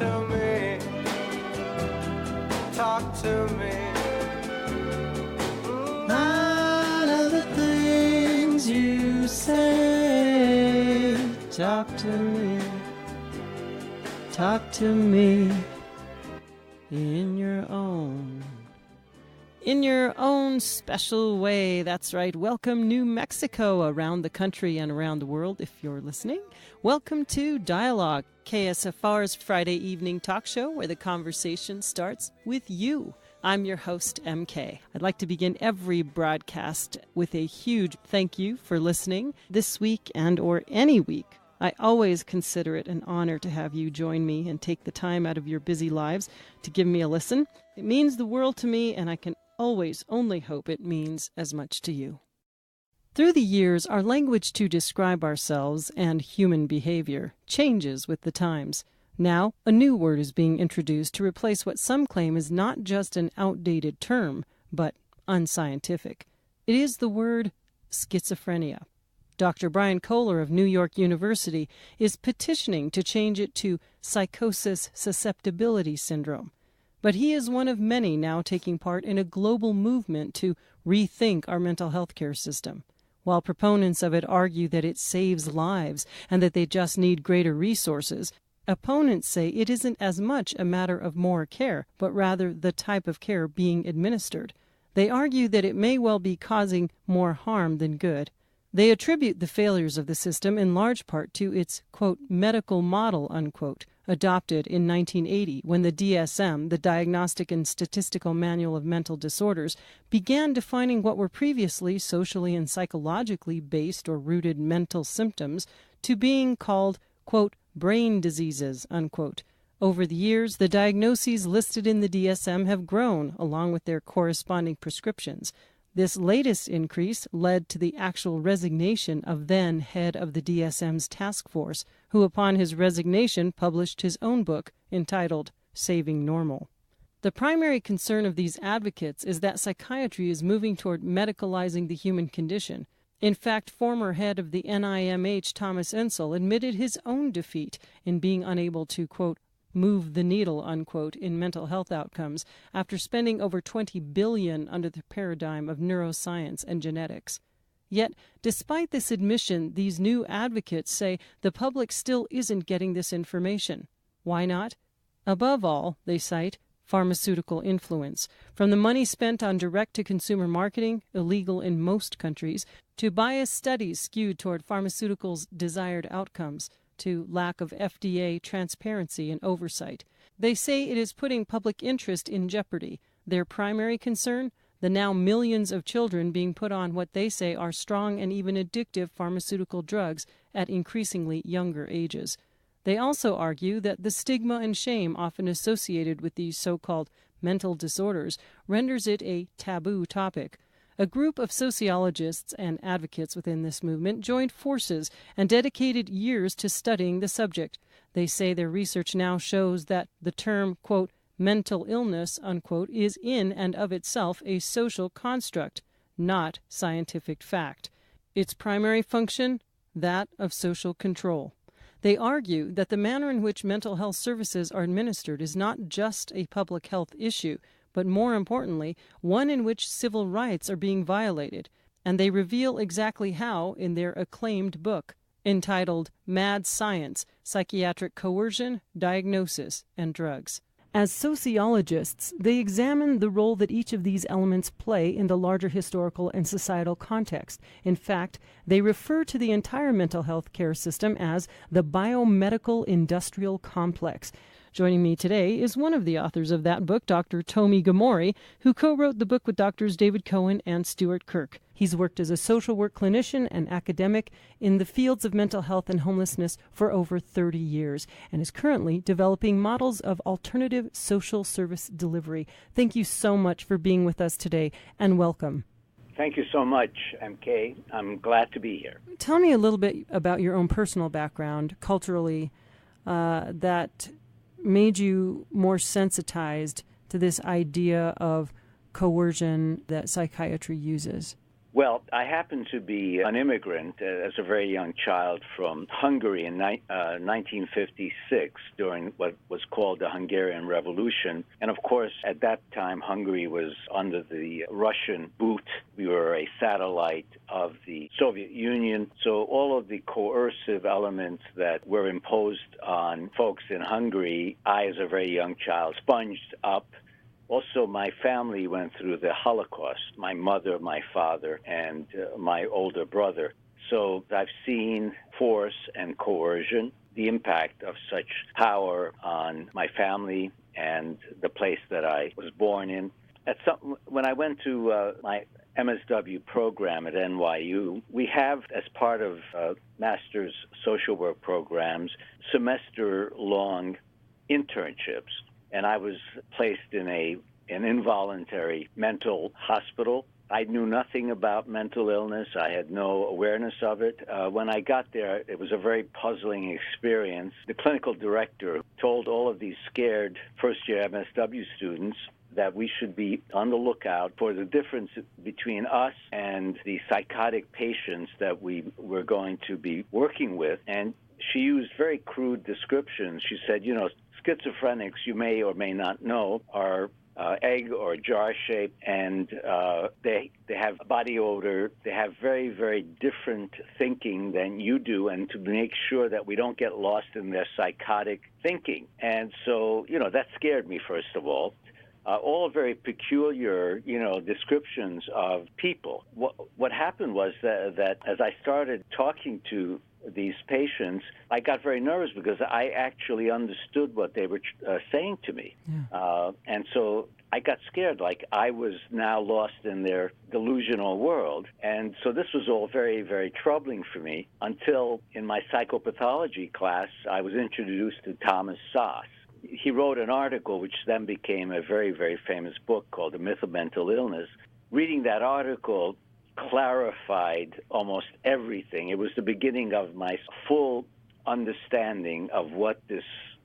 to me, talk to me. None of the things you say, talk to me in your own special way. That's right. Welcome, New Mexico, around the country and around the world, if you're listening. Welcome to Dialogue, KSFR's Friday evening talk show where the conversation starts with you. I'm your host, MK. I'd like to begin every broadcast with a huge thank you for listening this week and or any week. I always consider it an honor to have you join me and take the time out of your busy lives to give me a listen. It means the world to me, and I can always only hope it means as much to you. Through the years, our language to describe ourselves and human behavior changes with the times. Now, a new word is being introduced to replace what some claim is not just an outdated term, but unscientific. It is the word schizophrenia. Dr. Brian Kohler of New York University is petitioning to change it to psychosis susceptibility syndrome. But he is one of many now taking part in a global movement to rethink our mental health care system. While proponents of it argue that it saves lives and that they just need greater resources, opponents say it isn't as much a matter of more care, but rather the type of care being administered. They argue that it may well be causing more harm than good. They attribute the failures of the system in large part to its, quote, medical model, unquote, adopted in 1980 when the DSM, the Diagnostic and Statistical Manual of Mental Disorders, began defining what were previously socially and psychologically based or rooted mental symptoms to being called, quote, brain diseases, unquote. Over the years, the diagnoses listed in the DSM have grown along with their corresponding prescriptions. This latest increase led to the actual resignation of then head of the DSM's task force, who upon his resignation published his own book entitled Saving Normal. The primary concern of these advocates is that psychiatry is moving toward medicalizing the human condition. In fact, former head of the NIMH, Thomas Ensel, admitted his own defeat in being unable to, quote, move the needle, unquote, in mental health outcomes after spending over $20 billion under the paradigm of neuroscience and genetics. Yet, despite this admission, these new advocates say the public still isn't getting this information. Why not? Above all, they cite pharmaceutical influence, from the money spent on direct-to-consumer marketing, illegal in most countries, to biased studies skewed toward pharmaceuticals' desired outcomes, to lack of FDA transparency and oversight. They say it is putting public interest in jeopardy. Their primary concern? The now millions of children being put on what they say are strong and even addictive pharmaceutical drugs at increasingly younger ages. They also argue that the stigma and shame often associated with these so-called mental disorders renders it a taboo topic. A group of sociologists and advocates within this movement joined forces and dedicated years to studying the subject. They say their research now shows that the term, quote, mental illness, unquote, is in and of itself a social construct, not scientific fact. Its primary function, that of social control. They argue that the manner in which mental health services are administered is not just a public health issue, but more importantly, one in which civil rights are being violated, and they reveal exactly how in their acclaimed book, entitled Mad Science, Psychiatric Coercion, Diagnosis, and Drugs. As sociologists, they examine the role that each of these elements play in the larger historical and societal context. In fact, they refer to the entire mental health care system as the biomedical industrial complex. Joining me today is one of the authors of that book, Dr. Tomi Gomory, who co-wrote the book with Drs. David Cohen and Stuart Kirk. He's worked as a social work clinician and academic in the fields of mental health and homelessness for over 30 years and is currently developing models of alternative social service delivery. Thank you so much for being with us today, and welcome. Thank you so much, MK. I'm glad to be here. Tell me a little bit about your own personal background culturally that made you more sensitized to this idea of coercion that psychiatry uses. Well, I happened to be an immigrant as a very young child from Hungary in 1956 during what was called the Hungarian Revolution. And of course, at that time, Hungary was under the Russian boot. We were a satellite of the Soviet Union. So all of the coercive elements that were imposed on folks in Hungary, I, as a very young child, sponged up. Also, my family went through the Holocaust, my mother, my father, and my older brother. So I've seen force and coercion, the impact of such power on my family and the place that I was born in. When I went to my MSW program at NYU, we have, as part of master's social work programs, semester-long internships. And I was placed in an involuntary mental hospital. I knew nothing about mental illness. I had no awareness of it. When I got there, it was a very puzzling experience. The clinical director told all of these scared first-year MSW students that we should be on the lookout for the difference between us and the psychotic patients that we were going to be working with. And she used very crude descriptions. She said, schizophrenics, you may or may not know, are egg or jar shaped, and they have body odor. They have very, very different thinking than you do, and to make sure that we don't get lost in their psychotic thinking. And so, that scared me, first of all. All very peculiar, descriptions of people. What happened was that as I started talking to these patients, I got very nervous because I actually understood what they were saying to me. Yeah. And so I got scared, like I was now lost in their delusional world. And so this was all very, very troubling for me until in my psychopathology class, I was introduced to Thomas Sass. He wrote an article which then became a very, very famous book called The Myth of Mental Illness. Reading that article clarified almost everything. It was the beginning of my full understanding of what this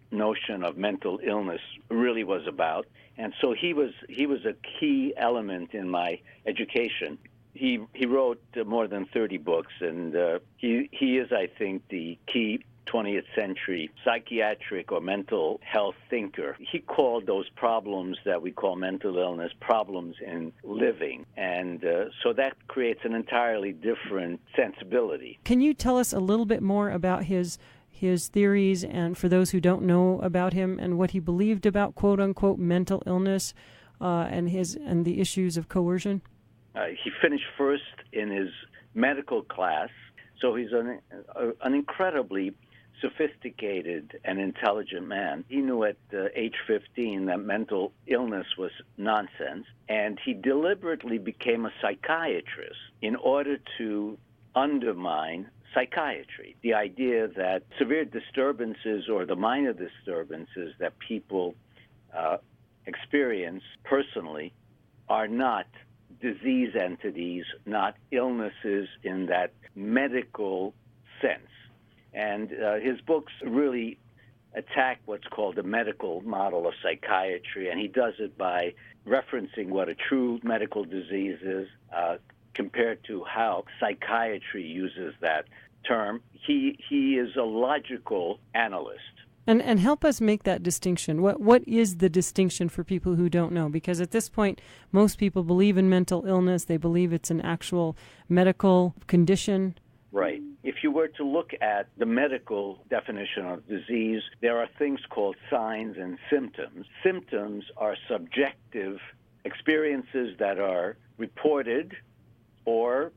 notion of mental illness really was about. And so he was a key element in my education. He wrote more than 30 books, and he is, I think, the key 20th century psychiatric or mental health thinker. He called those problems that we call mental illness problems in living. And so that creates an entirely different sensibility. Can you tell us a little bit more about his theories, and for those who don't know about him, and what he believed about quote-unquote mental illness and the issues of coercion? He finished first in his medical class, so he's an incredibly sophisticated and intelligent man. He knew at age 15 that mental illness was nonsense, and he deliberately became a psychiatrist in order to undermine psychiatry. The idea that severe disturbances or the minor disturbances that people experience personally are not disease entities, not illnesses in that medical sense. And his books really attack what's called the medical model of psychiatry, and he does it by referencing what a true medical disease is compared to how psychiatry uses that term. He is a logical analyst. And help us make that distinction. What is the distinction for people who don't know? Because at this point, most people believe in mental illness. They believe it's an actual medical condition. Right. If you were to look at the medical definition of disease, there are things called signs and symptoms. Symptoms are subjective experiences that are reported or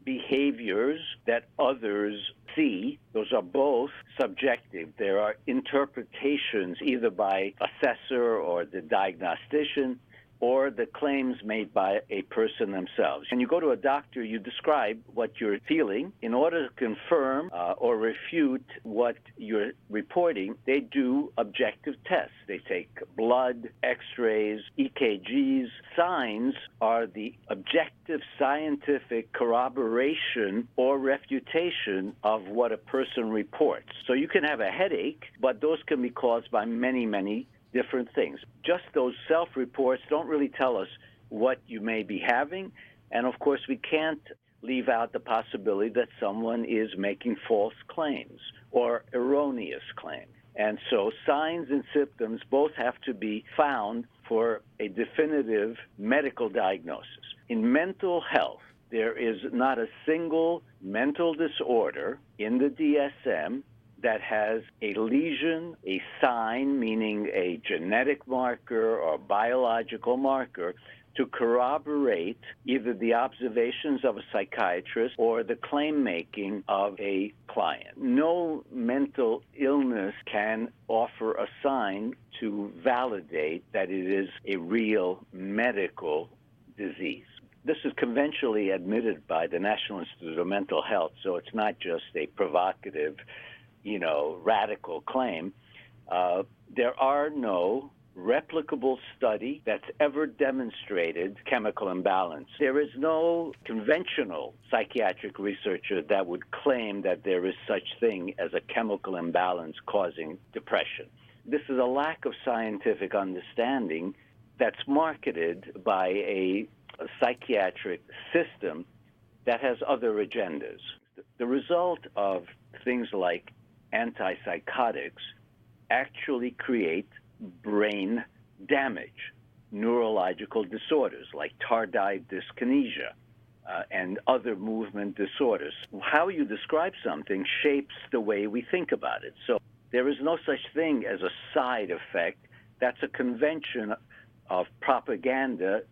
behaviors that others see. Those are both subjective. There are interpretations either by assessor or the diagnostician or the claims made by a person themselves. When you go to a doctor, you describe what you're feeling. In order to confirm or refute what you're reporting, they do objective tests. They take blood, x-rays, EKGs. Signs are the objective scientific corroboration or refutation of what a person reports. So you can have a headache, but those can be caused by many, many different things. Just those self-reports don't really tell us what you may be having, And of course, we can't leave out the possibility that someone is making false claims or erroneous claims. And so signs and symptoms both have to be found for a definitive medical diagnosis. In mental health, there is not a single mental disorder in the DSM that has a lesion, a sign, meaning a genetic marker or biological marker, to corroborate either the observations of a psychiatrist or the claim-making of a client. No mental illness can offer a sign to validate that it is a real medical disease. This is conventionally admitted by the National Institute of Mental Health, so it's not just a provocative, radical claim. There are no replicable study that's ever demonstrated chemical imbalance. There is no conventional psychiatric researcher that would claim that there is such thing as a chemical imbalance causing depression. This is a lack of scientific understanding that's marketed by a psychiatric system that has other agendas. The result of things like antipsychotics actually create brain damage, neurological disorders like tardive dyskinesia and other movement disorders. How you describe something shapes the way we think about it. So there is no such thing as a side effect. That's a convention of propaganda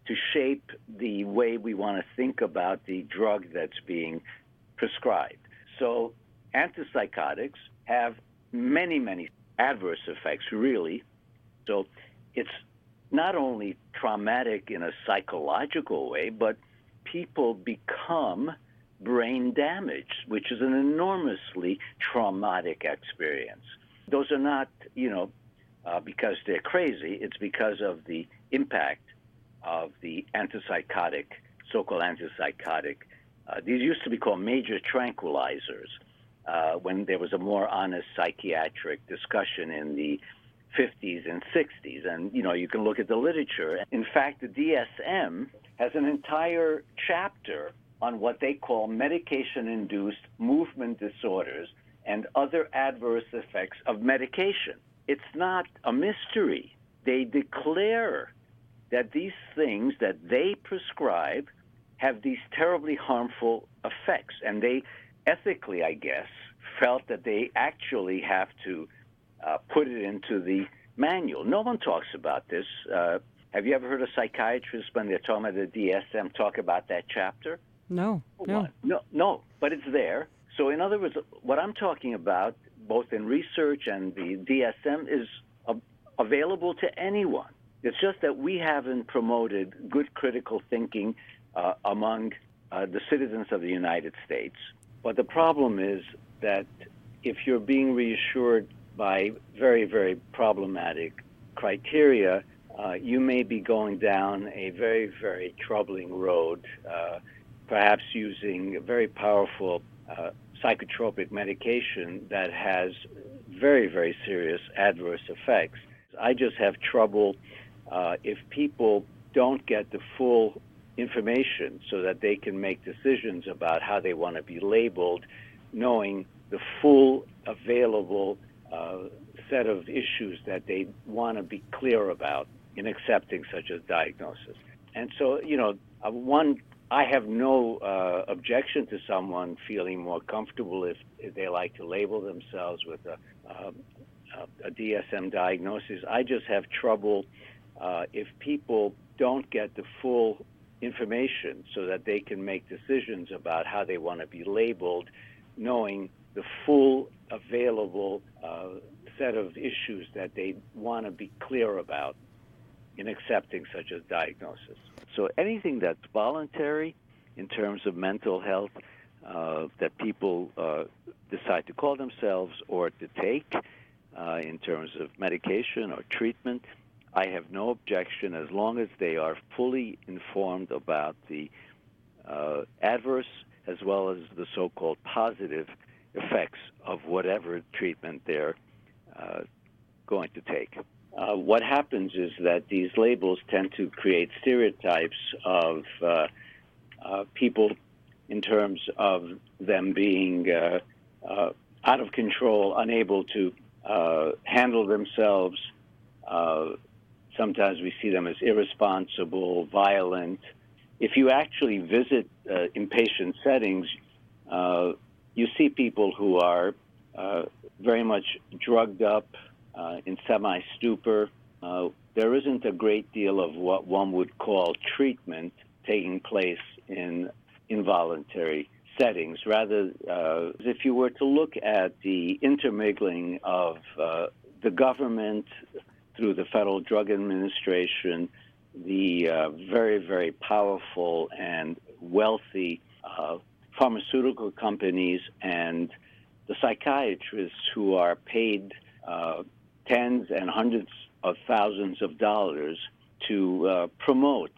to shape the way we want to think about the drug that's being prescribed. So antipsychotics have many, many adverse effects, really. So it's not only traumatic in a psychological way, but people become brain damaged, which is an enormously traumatic experience. Those are not, because they're crazy. It's because of the impact of the antipsychotic, so-called antipsychotic. These used to be called major tranquilizers. When there was a more honest psychiatric discussion in the 50s and 60s. And, you can look at the literature. In fact, the DSM has an entire chapter on what they call medication-induced movement disorders and other adverse effects of medication. It's not a mystery. They declare that these things that they prescribe have these terribly harmful effects. And they ethically, I guess, felt that they actually have to put it into the manual. No one talks about this. Have you ever heard a psychiatrist, when they're talking about the DSM, talk about that chapter? No. No, but it's there. So in other words, what I'm talking about, both in research and the DSM, is available to anyone. It's just that we haven't promoted good critical thinking among the citizens of the United States. But the problem is that if you're being reassured by very, very problematic criteria, you may be going down a very, very troubling road, perhaps using a very powerful psychotropic medication that has very, very serious adverse effects. I just have trouble if people don't get the full information so that they can make decisions about how they want to be labeled, knowing the full available set of issues that they want to be clear about in accepting such a diagnosis. And so, I have no objection to someone feeling more comfortable if they like to label themselves with a DSM diagnosis. I just have trouble if people don't get the full information so that they can make decisions about how they want to be labeled, knowing the full available set of issues that they want to be clear about in accepting such a diagnosis. So anything that's voluntary in terms of mental health that people decide to call themselves or to take in terms of medication or treatment, I have no objection as long as they are fully informed about the adverse as well as the so-called positive effects of whatever treatment they're going to take. What happens is that these labels tend to create stereotypes of people in terms of them being out of control, unable to handle themselves. Sometimes we see them as irresponsible, violent. If you actually visit inpatient settings, you see people who are very much drugged up, in semi-stupor. There isn't a great deal of what one would call treatment taking place in involuntary settings. Rather, if you were to look at the intermingling of the government through the Federal Drug Administration, the very, very powerful and wealthy pharmaceutical companies, and the psychiatrists who are paid tens and hundreds of thousands of dollars to promote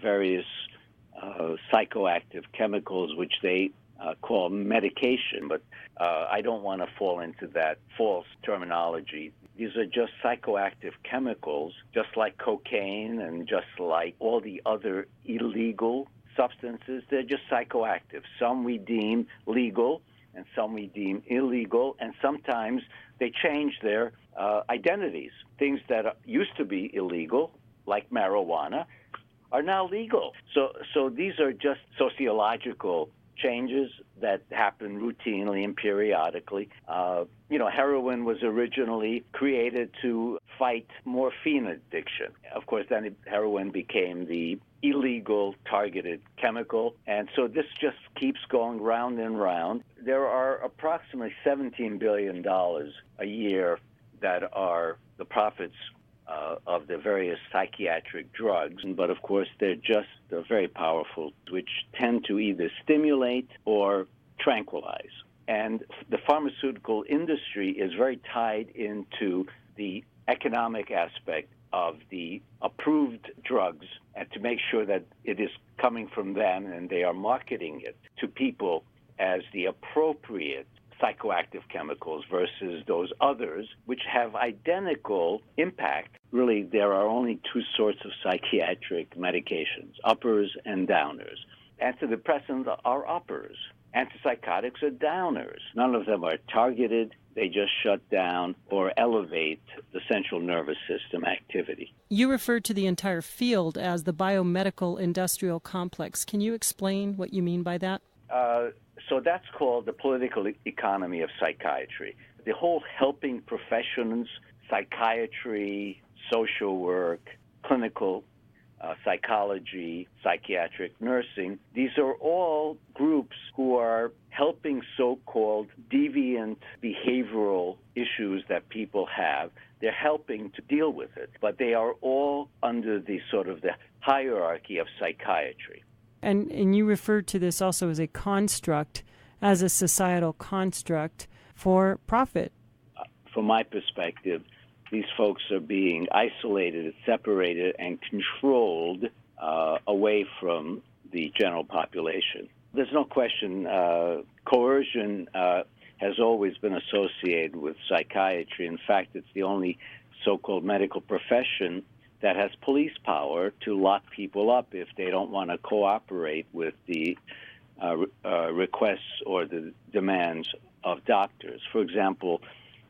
various psychoactive chemicals, which they call medication. But I don't want to fall into that false terminology. These are just psychoactive chemicals, just like cocaine and just like all the other illegal substances. They're just psychoactive. Some we deem legal and some we deem illegal, and sometimes they change their identities. Things that used to be illegal, like marijuana, are now legal. So these are just sociological changes that happen routinely and periodically. Heroin was originally created to fight morphine addiction. Of course, then heroin became the illegal targeted chemical, and so this just keeps going round and round. There are approximately $17 billion a year that are the profits of the various psychiatric drugs, but of course they're just very powerful, which tend to either stimulate or tranquilize. And the pharmaceutical industry is very tied into the economic aspect of the approved drugs, and to make sure that it is coming from them and they are marketing it to people as the appropriate psychoactive chemicals versus those others, which have identical impact. Really, there are only two sorts of psychiatric medications, uppers and downers. Antidepressants are uppers. Antipsychotics are downers. None of them are targeted. They just shut down or elevate the central nervous system activity. You referred to the entire field as the biomedical industrial complex. Can you explain what you mean by that? So that's called the political economy of psychiatry. The whole helping professions, psychiatry, social work, clinical psychology, psychiatric nursing, these are all groups who are helping so-called deviant behavioral issues that people have. They're helping to deal with it, but they are all under the sort of the hierarchy of psychiatry. And you referred to this also as a construct, as a societal construct for profit. From my perspective, these folks are being isolated, separated, and controlled away from the general population. There's no question coercion has always been associated with psychiatry. In fact, it's the only so-called medical profession that has police power to lock people up if they don't want to cooperate with the requests or the demands of doctors. For example,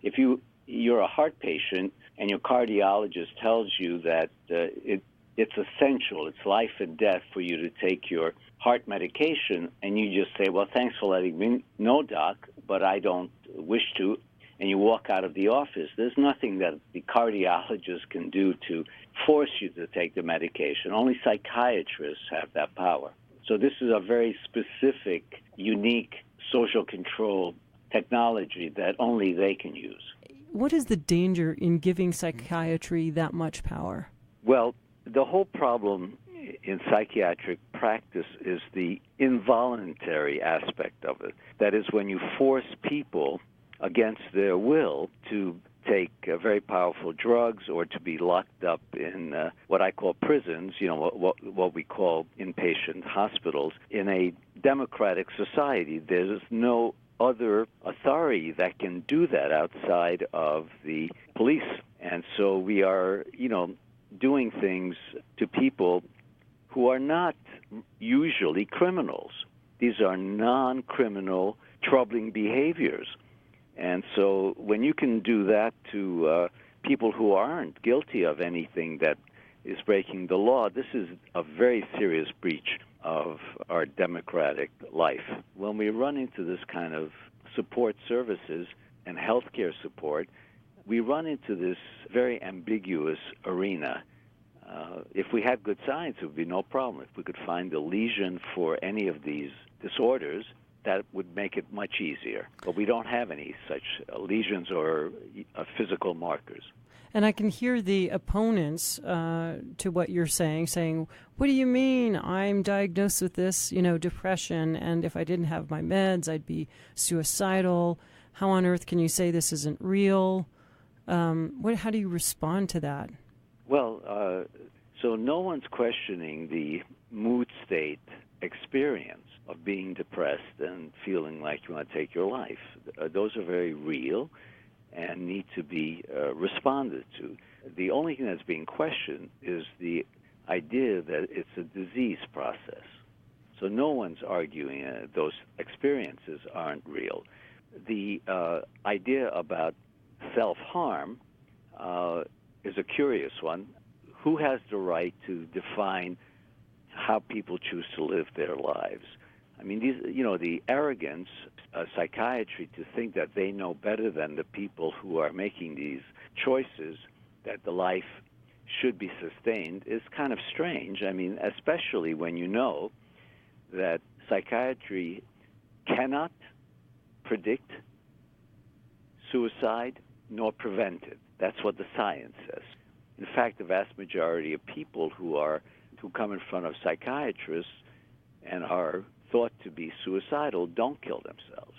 if you're a heart patient and your cardiologist tells you that it's essential, it's life and death for you to take your heart medication, and you just say, well, thanks for letting me know, doc, but I don't wish to, and you walk out of the office, there's nothing that the cardiologist can do to force you to take the medication. Only psychiatrists have that power. So this is a very specific, unique social control technology that only they can use. What is the danger in giving psychiatry that much power? Well, the whole problem in psychiatric practice is the involuntary aspect of it. That is, when you force people against their will to take very powerful drugs or to be locked up in what I call prisons, what we call inpatient hospitals. In a democratic society, there's no other authority that can do that outside of the police. And so we are, doing things to people who are not usually criminals. These are non-criminal, troubling behaviors. And so when you can do that to people who aren't guilty of anything that is breaking the law, this is a very serious breach of our democratic life. When we run into this kind of support services and healthcare support, we run into this very ambiguous arena. If we had good science, it would be no problem. If we could find a lesion for any of these disorders, that would make it much easier. But we don't have any such lesions or physical markers. And I can hear the opponents to what you're saying, what do you mean I'm diagnosed with this, depression, and if I didn't have my meds, I'd be suicidal. How on earth can you say this isn't real? How do you respond to that? Well, so no one's questioning the mood state experience of being depressed and feeling like you want to take your life. Those are very real and need to be responded to. The only thing that's being questioned is the idea that it's a disease process. So no one's arguing those experiences aren't real. The idea about self-harm is a curious one. Who has the right to define how people choose to live their lives? I mean, the arrogance of psychiatry to think that they know better than the people who are making these choices, that the life should be sustained, is kind of strange. I mean, especially when you know that psychiatry cannot predict suicide nor prevent it. That's what the science says. In fact, the vast majority of people who come in front of psychiatrists and are thought to be suicidal don't kill themselves.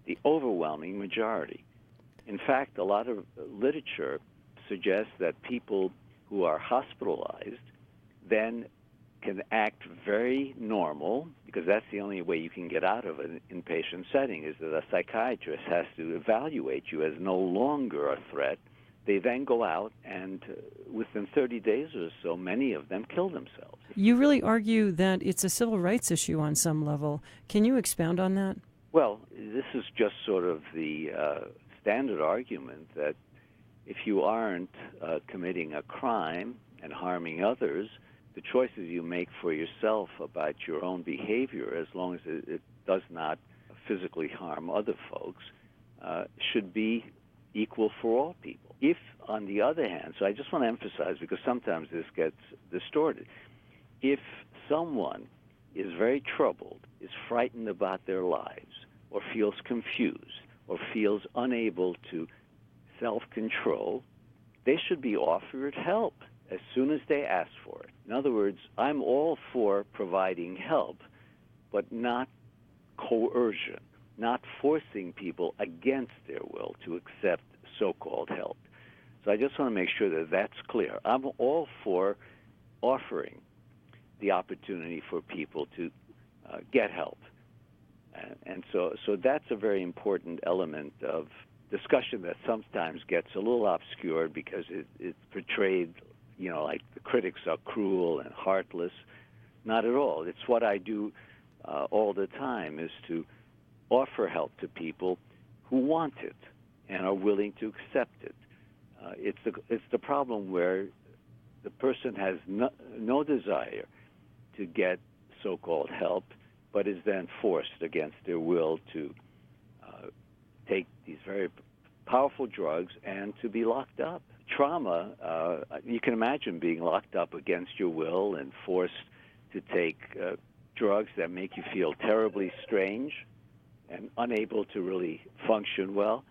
The overwhelming majority. In fact, a lot of literature suggests that people who are hospitalized then can act very normal, because that's the only way you can get out of an inpatient setting, is that a psychiatrist has to evaluate you as no longer a threat. They then go out, and within 30 days or so, many of them kill themselves. You really argue that it's a civil rights issue on some level. Can you expound on that? Well, this is just sort of the standard argument that if you aren't committing a crime and harming others, the choices you make for yourself about your own behavior, as long as it does not physically harm other folks, should be equal for all people. If, on the other hand, so I just want to emphasize, because sometimes this gets distorted, if someone is very troubled, is frightened about their lives, or feels confused, or feels unable to self-control, they should be offered help as soon as they ask for it. In other words, I'm all for providing help, but not coercion, not forcing people against their will to accept so-called help. So I just want to make sure that that's clear. I'm all for offering the opportunity for people to get help. And so that's a very important element of discussion that sometimes gets a little obscured because it's portrayed, like the critics are cruel and heartless. Not at all. It's what I do all the time, is to offer help to people who want it and are willing to accept it. It's the problem where the person has no desire to get so-called help, but is then forced against their will to take these very powerful drugs and to be locked up. Trauma, you can imagine being locked up against your will and forced to take drugs that make you feel terribly strange and unable to really function well.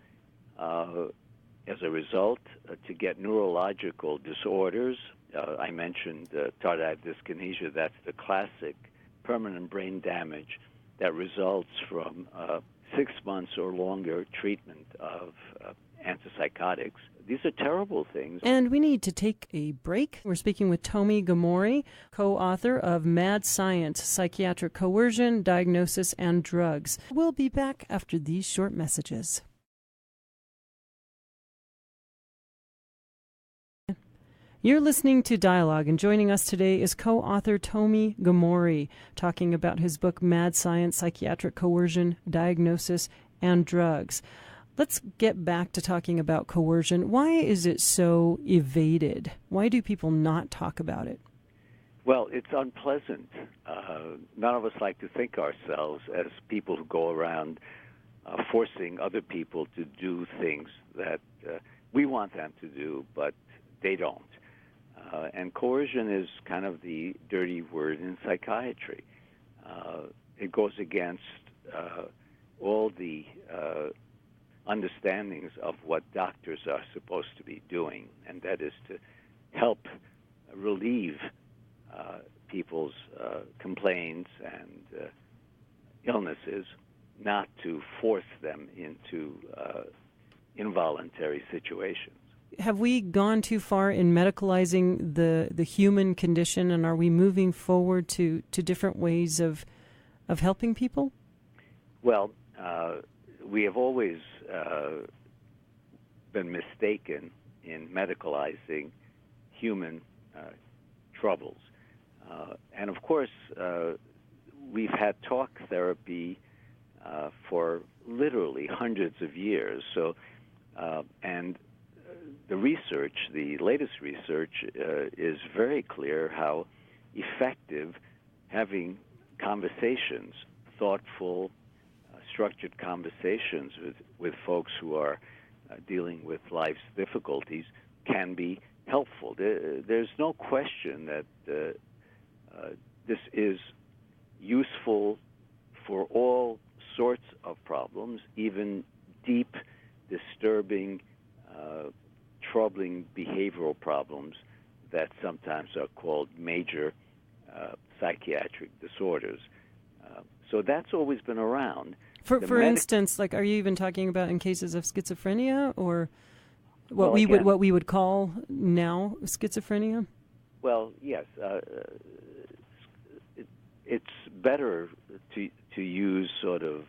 As a result, to get neurological disorders. I mentioned tardive dyskinesia. That's the classic permanent brain damage that results from 6 months or longer treatment of antipsychotics. These are terrible things. And we need to take a break. We're speaking with Tomi Gomory, co-author of Mad Science, Psychiatric Coercion, Diagnosis, and Drugs. We'll be back after these short messages. You're listening to Dialogue, and joining us today is co-author Tomi Gomory, talking about his book, Mad Science, Psychiatric, Coercion, Diagnosis, and Drugs. Let's get back to talking about coercion. Why is it so evaded? Why do people not talk about it? Well, it's unpleasant. None of us like to think ourselves as people who go around forcing other people to do things that we want them to do, but they don't. And coercion is kind of the dirty word in psychiatry. It goes against all the understandings of what doctors are supposed to be doing, and that is to help relieve people's complaints and illnesses, not to force them into involuntary situations. Have we gone too far in medicalizing the human condition, and are we moving forward to different ways of helping people? Well, we have always been mistaken in medicalizing human troubles. And of course, we've had talk therapy for literally hundreds of years. So, and the research, the latest research, is very clear how effective having conversations, thoughtful, structured conversations with folks who are dealing with life's difficulties can be helpful. There's no question that this is useful for all sorts of problems, even deep, disturbing, troubling behavioral problems that sometimes are called major psychiatric disorders. So that's always been around. For instance, like, are you even talking about in cases of schizophrenia, or what we would call now schizophrenia? Well, yes. It's better to use sort of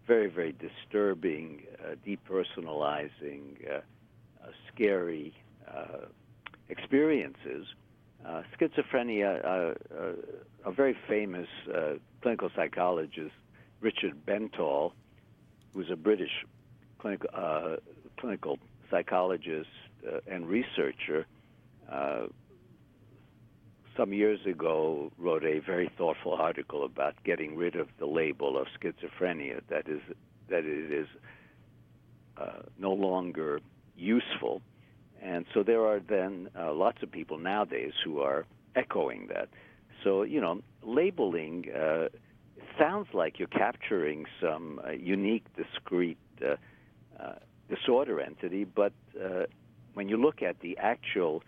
very, very disturbing, depersonalizing, scary experiences. Schizophrenia, a very famous clinical psychologist, Richard Bentall, who's a British clinical psychologist and researcher, some years ago wrote a very thoughtful article about getting rid of the label of schizophrenia, that it is no longer useful. And so there are then lots of people nowadays who are echoing that. So, labeling sounds like you're capturing some unique, discrete disorder entity, but when you look at the actual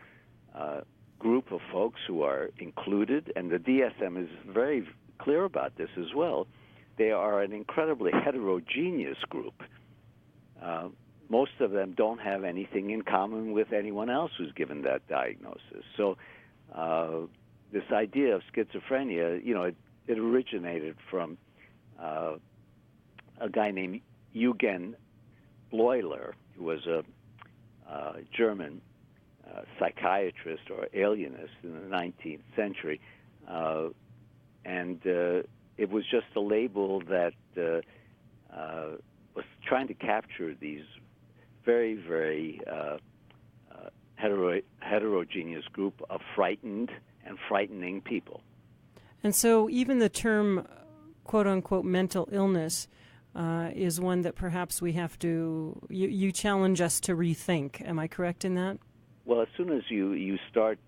group of folks who are included, and the DSM is very clear about this as well, they are an incredibly heterogeneous group. Most of them don't have anything in common with anyone else who's given that diagnosis. So this idea of schizophrenia, it originated from a guy named Eugen Bleuler, who was a German psychiatrist or alienist in the 19th century. And it was just a label that was trying to capture these very, very heterogeneous group of frightened and frightening people. And so even the term, quote-unquote, mental illness is one that perhaps we have to, you challenge us to rethink. Am I correct in that? Well, as soon as you start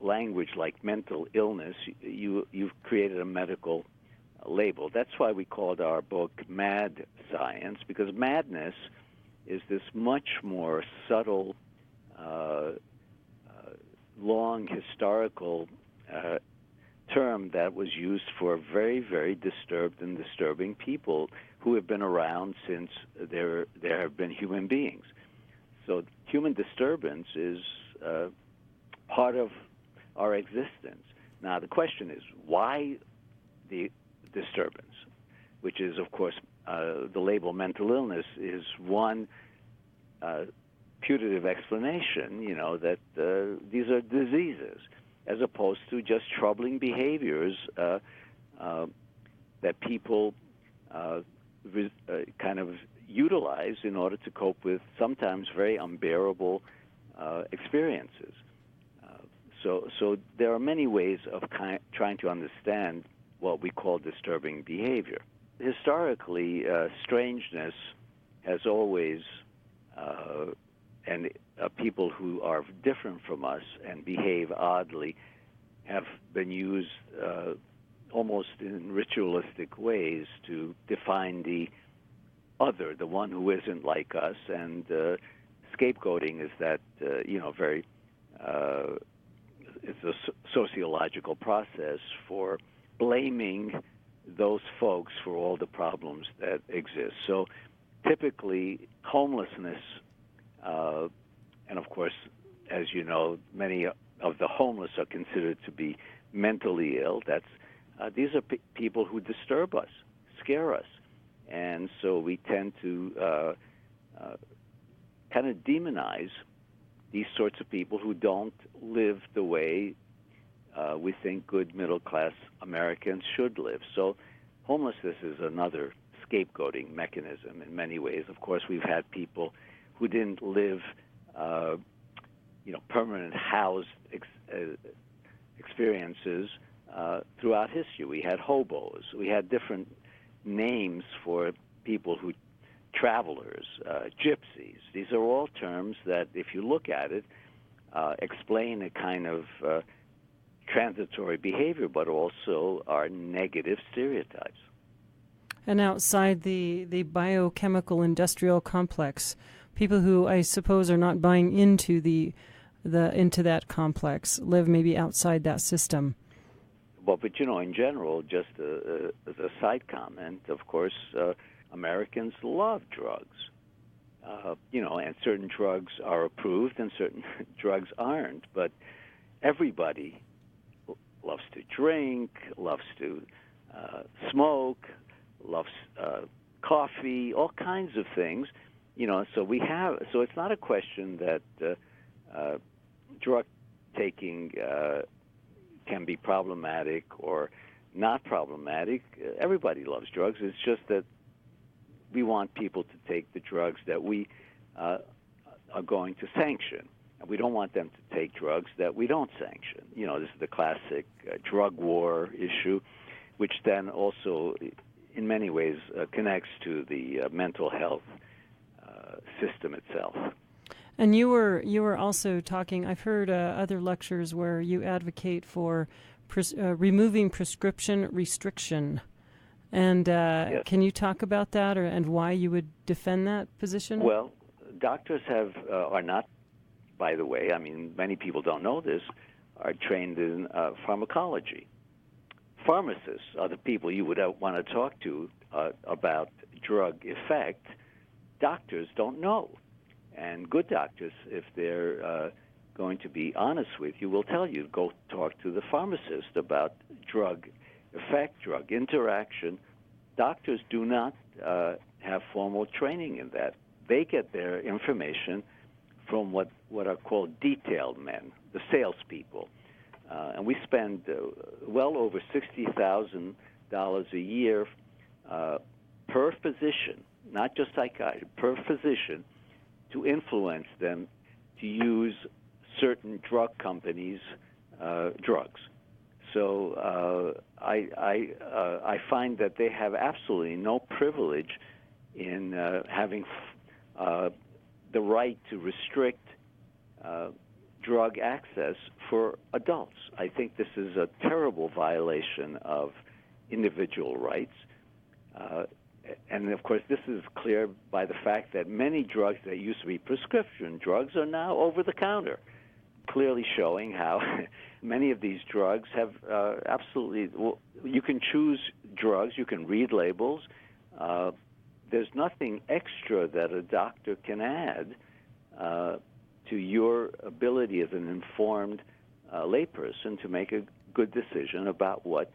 language like mental illness, you've created a medical label. That's why we called our book Mad Science, because madness is this much more subtle, long historical term that was used for very, very disturbed and disturbing people who have been around since there have been human beings. So human disturbance is part of our existence. Now, the question is, why the disturbance, which is, of course, the label mental illness is one putative explanation, that these are diseases, as opposed to just troubling behaviors that people kind of utilize in order to cope with sometimes very unbearable experiences. So there are many ways of trying to understand what we call disturbing behavior. Historically, strangeness has always, and people who are different from us and behave oddly have been used almost in ritualistic ways to define the other, the one who isn't like us. And scapegoating is that, very, it's a sociological process for blaming those folks for all the problems that exist. So typically, homelessness, and of course, as you know, many of the homeless are considered to be mentally ill. These are people who disturb us, scare us. And so we tend to kind of demonize these sorts of people who don't live the way we think good middle-class Americans should live. So homelessness is another scapegoating mechanism in many ways. Of course, we've had people who didn't live, permanent housed experiences throughout history. We had hobos. We had different names for people who, travelers, gypsies. These are all terms that, if you look at it, explain a kind of transitory behavior, but also are negative stereotypes. And outside the biochemical industrial complex, people who I suppose are not buying into into that complex live maybe outside that system. Well, but in general, just as a side comment, of course, Americans love drugs. And certain drugs are approved and certain drugs aren't. But everybody loves to drink, loves to smoke, loves coffee, all kinds of things. So it's not a question that drug taking can be problematic or not problematic. Everybody loves drugs. It's just that we want people to take the drugs that we are going to sanction. And we don't want them to take drugs that we don't sanction. This is the classic drug war issue, which then also, in many ways, connects to the mental health system itself. And you were also talking, I've heard other lectures where you advocate for removing prescription restriction. And yes. Can you talk about that and why you would defend that position? Well, doctors are not, by the way, many people don't know this, are trained in pharmacology. Pharmacists are the people you would want to talk to about drug effect. Doctors don't know. And good doctors, if they're going to be honest with you, will tell you, go talk to the pharmacist about drug effect, drug interaction. Doctors do not have formal training in that. They get their information from what are called detailed men, the salespeople. And we spend well over $60,000 a year per physician, not just psychiatry, per physician, to influence them to use certain drug companies' drugs. So I find that they have absolutely no privilege in having the right to restrict drug access for adults. I think this is a terrible violation of individual rights. And, of course, this is clear by the fact that many drugs that used to be prescription drugs are now over-the-counter, clearly showing how many of these drugs have absolutely... you can choose drugs, you can read labels. There's nothing extra that a doctor can add to your ability as an informed layperson to make a good decision about what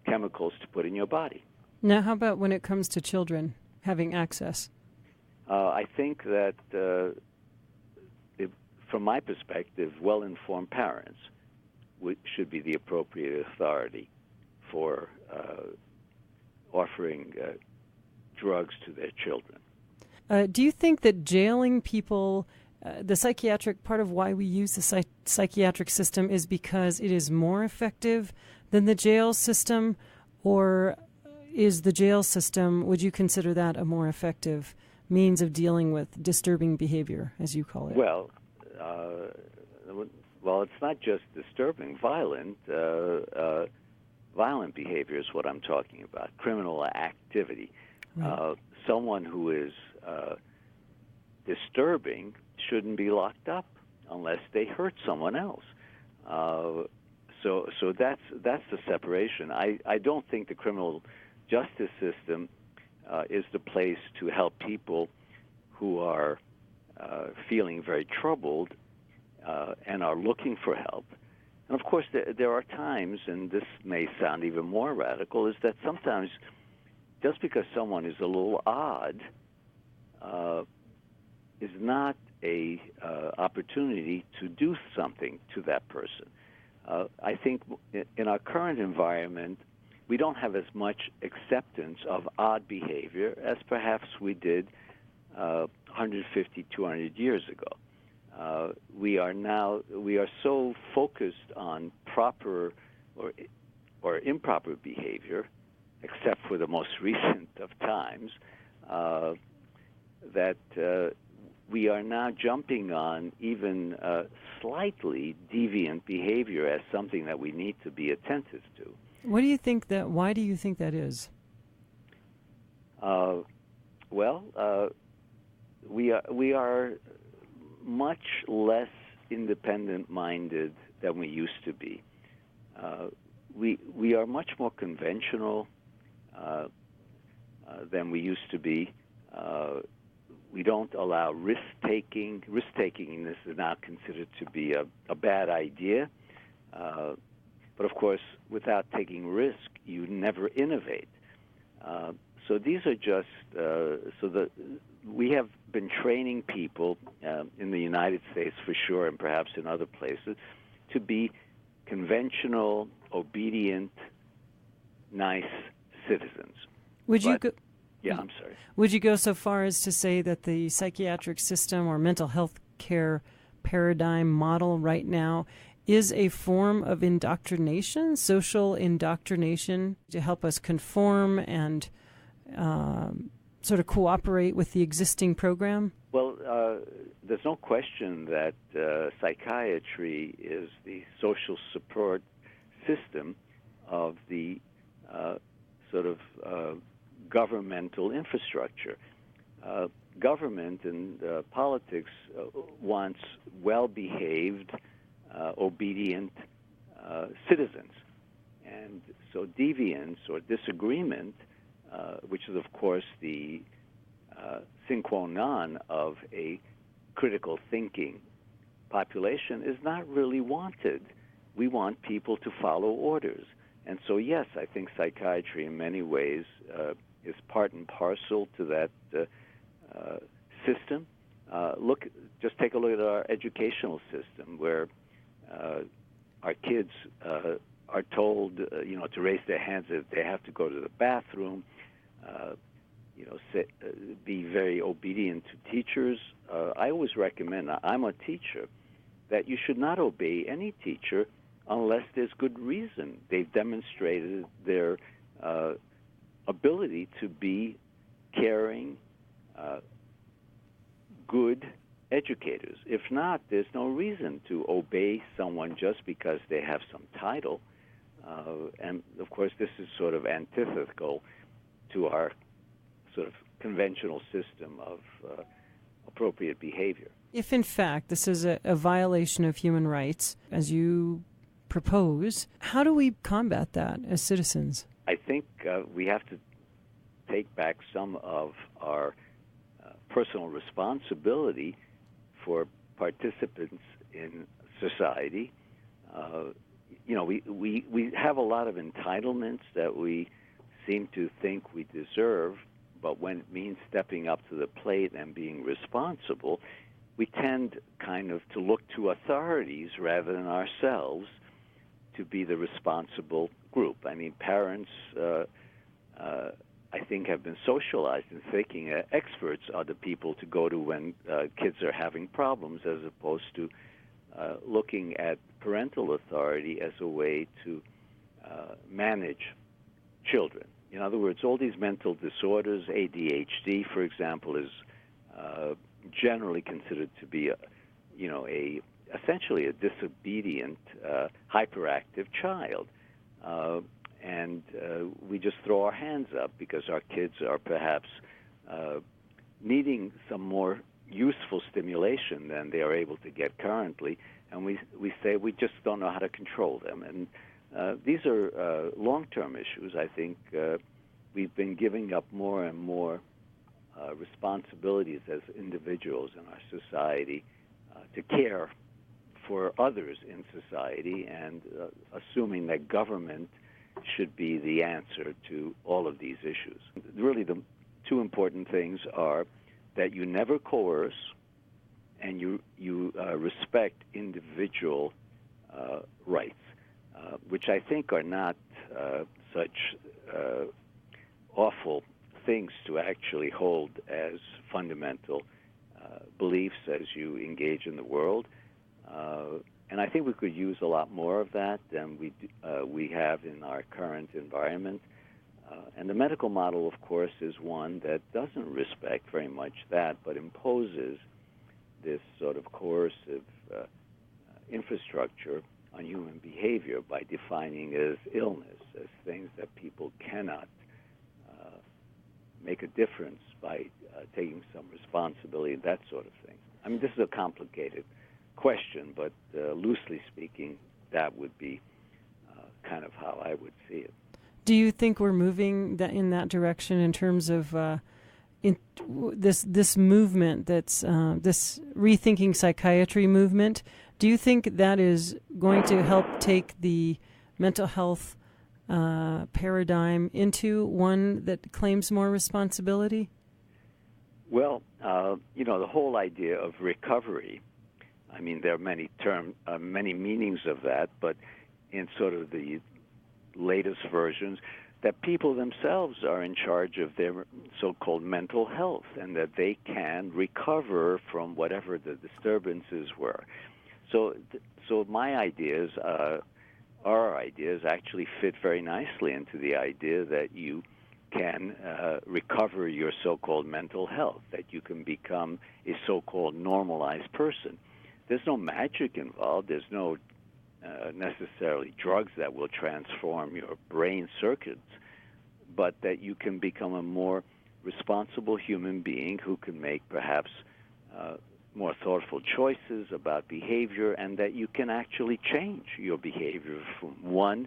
chemicals to put in your body. Now, how about when it comes to children having access? I think that from my perspective, well-informed parents should be the appropriate authority for offering drugs to their children. Do you think that jailing people, the psychiatric part of why we use the psychiatric system is because it is more effective than the jail system, or is the jail system, would you consider that a more effective means of dealing with disturbing behavior, as you call it? Well, it's not just disturbing. Violent behavior is what I'm talking about. Criminal activity. Right. Someone who is disturbing shouldn't be locked up unless they hurt someone else. So that's the separation. I don't think the criminal justice system is the place to help people who are feeling very troubled and are looking for help. And of course, there are times, and this may sound even more radical, is that sometimes just because someone is a little odd is not a opportunity to do something to that person. I think in our current environment, we don't have as much acceptance of odd behavior as perhaps we did 150, 200 years ago. We are so focused on proper or improper behavior, except for the most recent of times, that we are now jumping on even slightly deviant behavior as something that we need to be attentive to. Why do you think that is? We are much less independent-minded than we used to be. We are much more conventional than we used to be. We don't allow risk-taking. Risk-taking is now considered to be a bad idea. But of course, without taking risk, you never innovate. So these are just we have been training people in the United States for sure, and perhaps in other places, to be conventional, obedient, nice citizens. I'm sorry. Would you go so far as to say that the psychiatric system or mental health care paradigm model right now is a form of indoctrination, social indoctrination, to help us conform and sort of cooperate with the existing program? Well, there's no question that psychiatry is the social support system of the sort of governmental infrastructure. Government and politics wants well-behaved, obedient citizens. And so deviance or disagreement, which is, of course, the sine qua non of a critical thinking population, is not really wanted. We want people to follow orders. And so, yes, I think psychiatry in many ways is part and parcel to that system. Just take a look at our educational system, where our kids are told, to raise their hands if they have to go to the bathroom. Be very obedient to teachers. I always recommend, I'm a teacher, that you should not obey any teacher unless there's good reason. They've demonstrated their ability to be caring, good educators. If not, there's no reason to obey someone just because they have some title. And, of course, this is sort of antithetical to our sort of conventional system of appropriate behavior. If, in fact, this is a violation of human rights, as you propose, how do we combat that as citizens? I think we have to take back some of our personal responsibility for participants in society. We have a lot of entitlements that we seem to think we deserve, but when it means stepping up to the plate and being responsible, we tend kind of to look to authorities rather than ourselves to be the responsible group. I mean, parents, I think, have been socialized in thinking experts are the people to go to when kids are having problems, as opposed to looking at parental authority as a way to manage children. In other words, all these mental disorders, ADHD, for example, is generally considered to be, essentially a disobedient, hyperactive child. And we just throw our hands up because our kids are perhaps needing some more useful stimulation than they are able to get currently, and we say we just don't know how to control them. And these are long-term issues. I think we've been giving up more and more responsibilities as individuals in our society to care for others in society, and assuming that government should be the answer to all of these issues. Really, the two important things are that you never coerce and you respect individual rights, which I think are not such awful things to actually hold as fundamental beliefs as you engage in the world. And I think we could use a lot more of that than we have in our current environment. And the medical model, of course, is one that doesn't respect very much that, but imposes this sort of coercive infrastructure on human behavior by defining it as illness, as things that people cannot make a difference by taking some responsibility, that sort of thing. I mean, this is a complicated question, but loosely speaking, that would be kind of how I would see it. Do you think we're moving in that direction in terms of this movement that's this rethinking psychiatry movement? Do you think that is going to help take the mental health paradigm into one that claims more responsibility? Well, the whole idea of recovery, I mean, there are many meanings of that, but in sort of the latest versions, that people themselves are in charge of their so-called mental health and that they can recover from whatever the disturbances were. So my ideas, our ideas, actually fit very nicely into the idea that you can recover your so-called mental health, that you can become a so-called normalized person. There's no magic involved. There's no necessarily drugs that will transform your brain circuits, but that you can become a more responsible human being who can make perhaps more thoughtful choices about behavior, and that you can actually change your behavior from one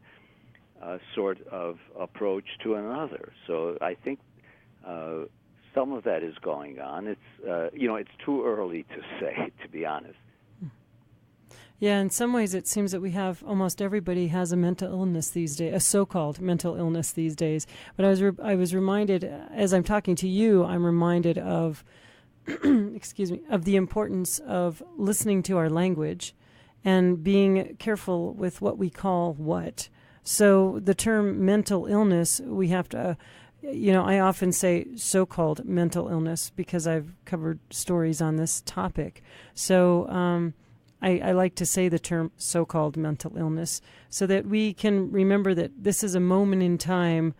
sort of approach to another. So I think some of that is going on. It's too early to say, to be honest. Yeah, in some ways it seems that we have, almost everybody has a mental illness these days, a so-called mental illness these days. But I was reminded, as I'm talking to you, I'm reminded of, excuse me, of the importance of listening to our language and being careful with what we call what. So the term mental illness, we have to, I often say so-called mental illness because I've covered stories on this topic. So I like to say the term so-called mental illness so that we can remember that this is a moment in time.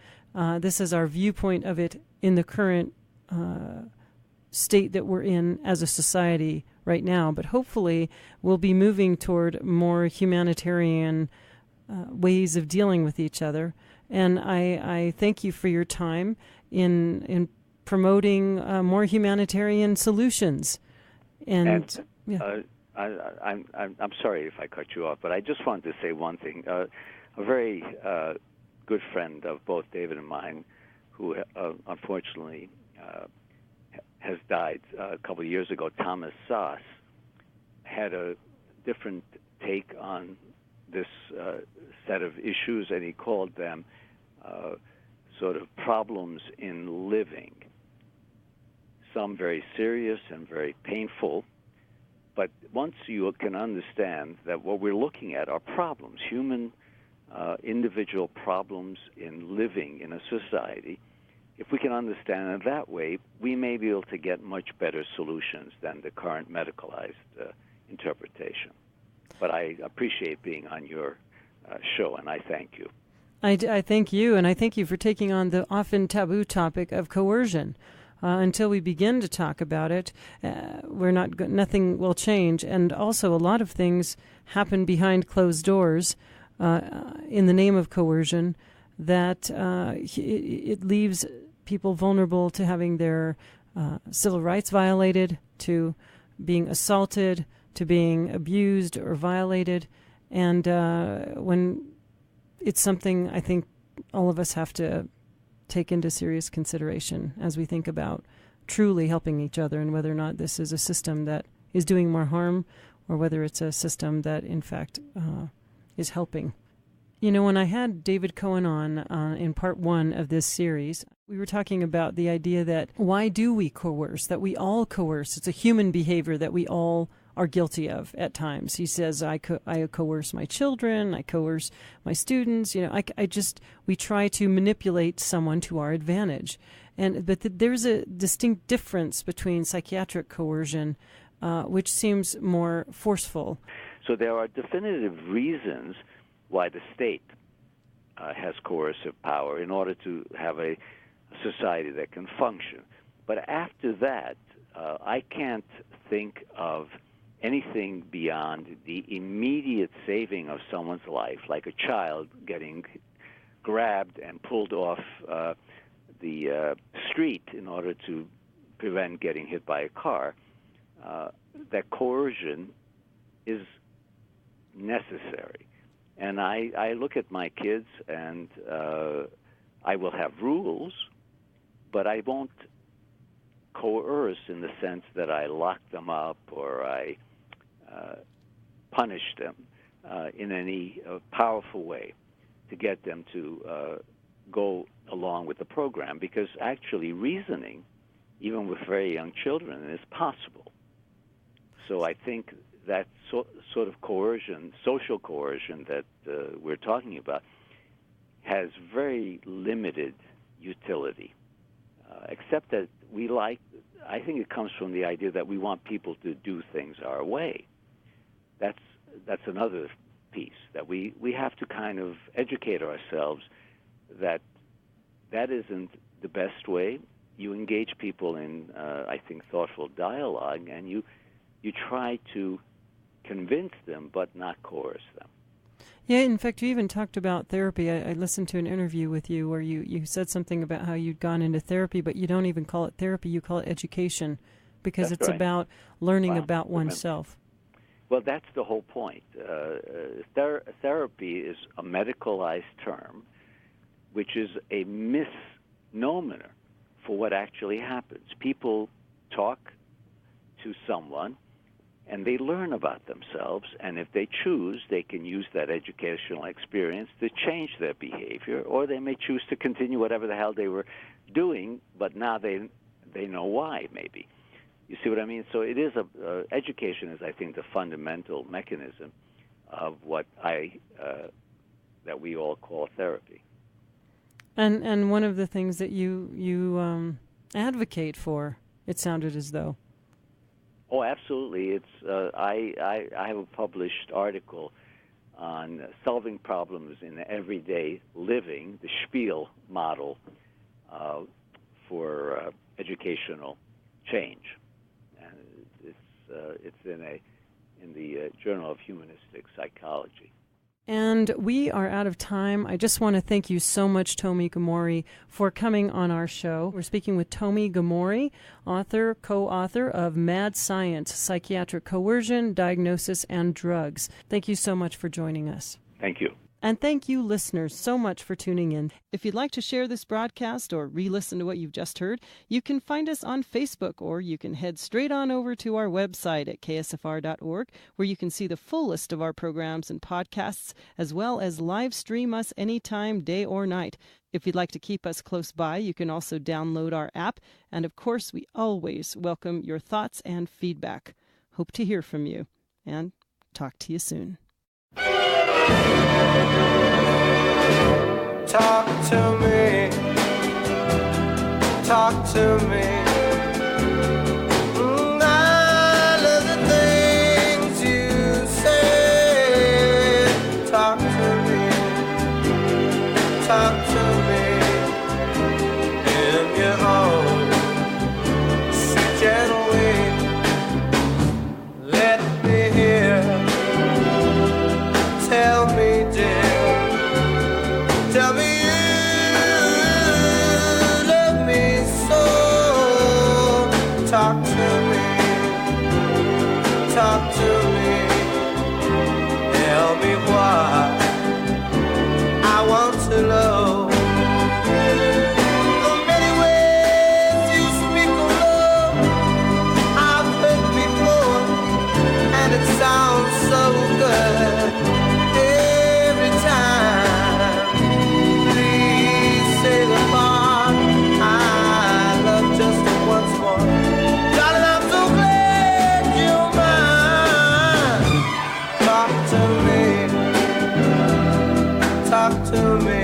This is our viewpoint of it in the current state that we're in as a society right now. But hopefully we'll be moving toward more humanitarian ways of dealing with each other. And I thank you for your time in promoting more humanitarian solutions. And yeah. I'm sorry if I cut you off, but I just wanted to say one thing. A very good friend of both David and mine, who unfortunately has died a couple of years ago, Thomas Sass, had a different take on this set of issues, and he called them sort of problems in living. Some very serious and very painful, But once you can understand that what we're looking at are problems, human individual problems in living in a society, if we can understand it that way, we may be able to get much better solutions than the current medicalized interpretation. But I appreciate being on your show, and I thank you. I thank you, and I thank you for taking on the often taboo topic of coercion. Until we begin to talk about it, nothing will change. And also, a lot of things happen behind closed doors in the name of coercion that it leaves people vulnerable to having their civil rights violated, to being assaulted, to being abused or violated. And when it's something I think all of us have to take into serious consideration as we think about truly helping each other and whether or not this is a system that is doing more harm or whether it's a system that, in fact, is helping. You know, when I had David Cohen on in part 1 of this series, we were talking about the idea that why do we coerce, that we all coerce. It's a human behavior that we all are guilty of at times. He says, I coerce my children, I coerce my students. You know, we try to manipulate someone to our advantage. But there's a distinct difference between psychiatric coercion, which seems more forceful. So there are definitive reasons why the state has coercive power in order to have a society that can function. But after that, I can't think of anything beyond the immediate saving of someone's life, like a child getting grabbed and pulled off the street in order to prevent getting hit by a car. That coercion is necessary. And I look at my kids, and I will have rules, but I won't coerce in the sense that I lock them up or I punish them in any powerful way to get them to go along with the program, because actually reasoning, even with very young children, is possible. So I think that sort of coercion, social coercion that we're talking about, has very limited utility, except that I think it comes from the idea that we want people to do things our way. That's another piece, that we have to kind of educate ourselves that isn't the best way. You engage people in, I think, thoughtful dialogue, and you try to convince them but not coerce them. Yeah, in fact, you even talked about therapy. I listened to an interview with you where you said something about how you'd gone into therapy, but you don't even call it therapy, you call it education, because That's it's right. about learning about oneself. Well, that's the whole point. Therapy is a medicalized term, which is a misnomer for what actually happens. People talk to someone, and they learn about themselves, and if they choose, they can use that educational experience to change their behavior, or they may choose to continue whatever the hell they were doing, but now they know why, maybe. You see what I mean? So it is education is, I think, the fundamental mechanism of what that we all call therapy. And one of the things that you advocate for, it sounded as though. Oh, absolutely. It's I have a published article on solving problems in everyday living, the Spiel model for educational change, and it's in the Journal of Humanistic Psychology. And we are out of time. I just want to thank you so much, Tomi Gomory, for coming on our show. We're speaking with Tomi Gomory, co-author of Mad Science, Psychiatric Coercion, Diagnosis, and Drugs. Thank you so much for joining us. Thank you. And thank you, listeners, so much for tuning in. If you'd like to share this broadcast or re-listen to what you've just heard, you can find us on Facebook, or you can head straight on over to our website at ksfr.org, where you can see the full list of our programs and podcasts, as well as live stream us anytime, day or night. If you'd like to keep us close by, you can also download our app. And of course, we always welcome your thoughts and feedback. Hope to hear from you, and talk to you soon. Talk to me. Talk to me. I love the things you say. Talk to me. Talk to me. In your own sweet gentle way. Let me hear. Tell me, dear. Tell me you love me so. Talk to me. Talk to me. Tell me why I want to know. The many ways you speak of love I've heard before, and it sounds so good every time. Please say the part I love just once more. Darling, I'm so glad you're mine. Talk to me. Talk to me.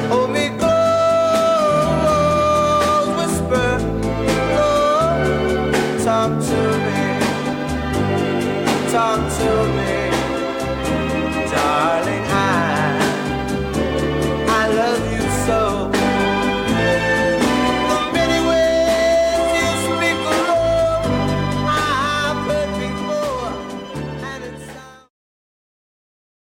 Hold me close, whisper, oh. Talk to me. Talk to me.